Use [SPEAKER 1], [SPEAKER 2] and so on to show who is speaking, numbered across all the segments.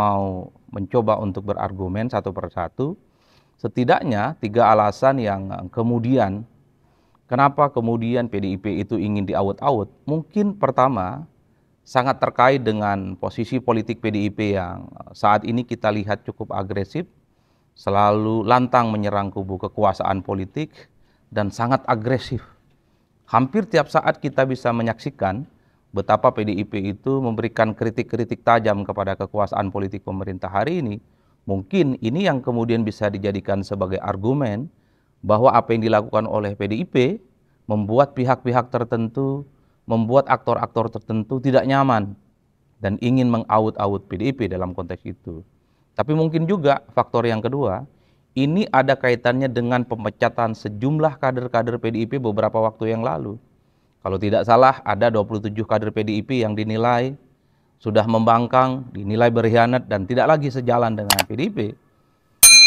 [SPEAKER 1] mau mencoba untuk berargumen satu persatu, setidaknya 3 alasan yang kemudian kenapa kemudian PDIP itu ingin diaut-aut. Mungkin pertama sangat terkait dengan posisi politik PDIP yang saat ini kita lihat cukup agresif, selalu lantang menyerang kubu kekuasaan politik dan sangat agresif. Hampir tiap saat kita bisa menyaksikan betapa PDIP itu memberikan kritik-kritik tajam kepada kekuasaan politik pemerintah hari ini. Mungkin ini yang kemudian bisa dijadikan sebagai argumen bahwa apa yang dilakukan oleh PDIP membuat pihak-pihak tertentu, membuat aktor-aktor tertentu tidak nyaman dan ingin mengaut-aut PDIP dalam konteks itu. Tapi mungkin juga faktor yang kedua, ini ada kaitannya dengan pemecatan sejumlah kader-kader PDIP beberapa waktu yang lalu. Kalau tidak salah ada 27 kader PDIP yang dinilai sudah membangkang, dinilai berkhianat dan tidak lagi sejalan dengan PDIP.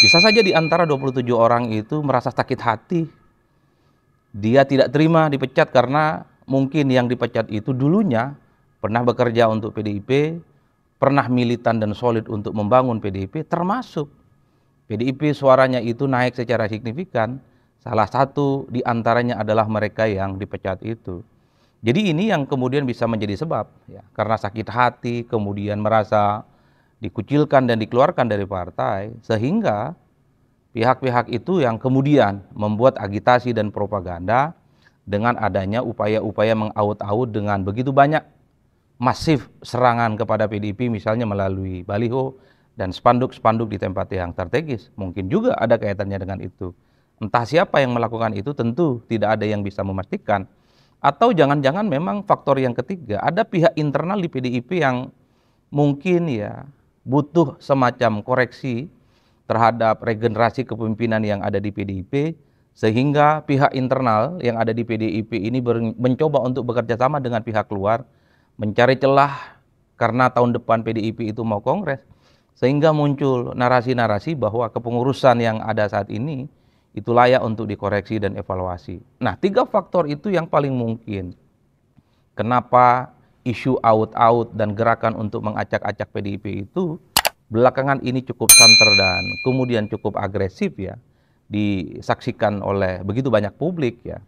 [SPEAKER 1] Bisa saja di antara 27 orang itu merasa sakit hati. Dia tidak terima dipecat karena mungkin yang dipecat itu dulunya pernah bekerja untuk PDIP, pernah militan dan solid untuk membangun PDIP, termasuk PDIP suaranya itu naik secara signifikan. Salah satu di antaranya adalah mereka yang dipecat itu. Jadi ini yang kemudian bisa menjadi sebab, ya, karena sakit hati, kemudian merasa dikucilkan dan dikeluarkan dari partai, sehingga pihak-pihak itu yang kemudian membuat agitasi dan propaganda dengan adanya upaya-upaya mengaut-aut dengan begitu banyak masif serangan kepada PDIP, misalnya melalui baliho dan spanduk-spanduk di tempat yang strategis. Mungkin juga ada kaitannya dengan itu. Entah siapa yang melakukan itu tentu tidak ada yang bisa memastikan. Atau jangan-jangan memang faktor yang ketiga, ada pihak internal di PDIP yang mungkin ya butuh semacam koreksi terhadap regenerasi kepemimpinan yang ada di PDIP, sehingga pihak internal yang ada di PDIP ini mencoba untuk bekerja sama dengan pihak luar, mencari celah karena tahun depan PDIP itu mau kongres, sehingga muncul narasi-narasi bahwa kepengurusan yang ada saat ini itu layak untuk dikoreksi dan evaluasi. Nah, 3 faktor itu yang paling mungkin. Kenapa isu out-out dan gerakan untuk mengacak-acak PDIP itu belakangan ini cukup santer dan kemudian cukup agresif ya, disaksikan oleh begitu banyak publik ya.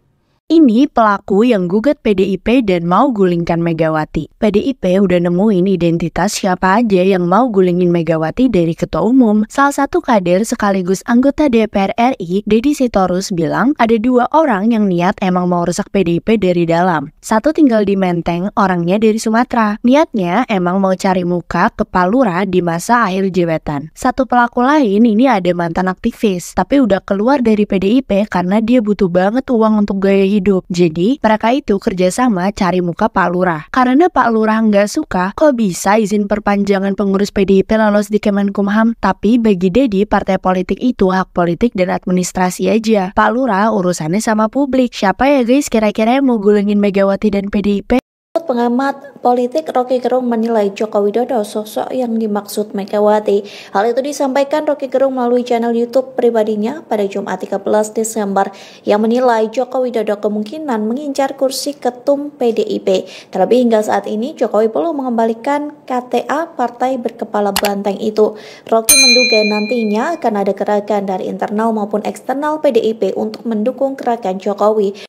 [SPEAKER 2] Ini pelaku yang gugat PDIP dan mau gulingkan Megawati. PDIP udah nemuin identitas siapa aja yang mau gulingin Megawati dari ketua umum. Salah satu kader sekaligus anggota DPR RI, Deddy Sitorus, bilang ada 2 orang yang niat emang mau rusak PDIP dari dalam. Satu tinggal di Menteng, orangnya dari Sumatera. Niatnya emang mau cari muka ke Palura di masa akhir jabatan. Satu pelaku lain ini ada mantan aktivis, tapi udah keluar dari PDIP karena dia butuh banget uang untuk gaya hidup. Jadi mereka itu kerjasama cari muka Pak Lurah. Karena Pak Lurah nggak suka, kok bisa izin perpanjangan pengurus PDIP lolos di Kemenkumham? Tapi bagi Deddy, partai politik itu hak politik dan administrasi aja. Pak Lurah urusannya sama publik. Siapa ya guys kira-kira yang mau gulingin Megawati dan PDIP?
[SPEAKER 3] Pengamat politik Rocky Gerung menilai Joko Widodo sosok yang dimaksud Megawati. Hal itu disampaikan Rocky Gerung melalui channel YouTube pribadinya pada Jumat 13 Desember yang menilai Joko Widodo kemungkinan mengincar kursi ketum PDIP. Terlebih hingga saat ini Jokowi belum mengembalikan KTA partai berkepala banteng itu. Rocky menduga nantinya akan ada gerakan dari internal maupun eksternal PDIP untuk mendukung gerakan Jokowi.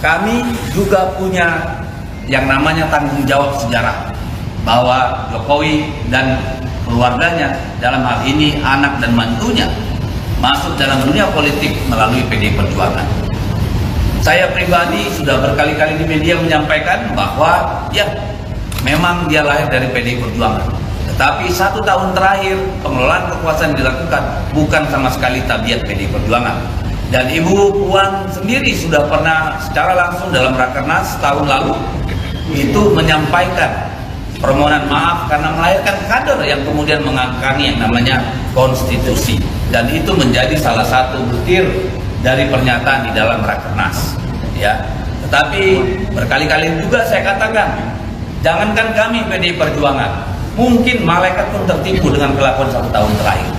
[SPEAKER 4] Kami juga punya yang namanya tanggung jawab sejarah bahwa Jokowi dan keluarganya, dalam hal ini anak dan mantunya, masuk dalam dunia politik melalui PDI Perjuangan. Saya pribadi sudah berkali-kali di media menyampaikan bahwa ya memang dia lahir dari PDI Perjuangan, tetapi 1 tahun terakhir pengelolaan kekuasaan dilakukan bukan sama sekali tabiat PDI Perjuangan. Dan Ibu Puan sendiri sudah pernah secara langsung dalam Rakernas tahun lalu itu menyampaikan permohonan maaf karena melahirkan kader yang kemudian mengangkangi yang namanya konstitusi, dan itu menjadi salah satu butir dari pernyataan di dalam Rakernas ya. Tetapi berkali-kali juga saya katakan, jangankan kami PDI Perjuangan, mungkin malaikat pun tertipu dengan kelakuan 1 tahun terakhir.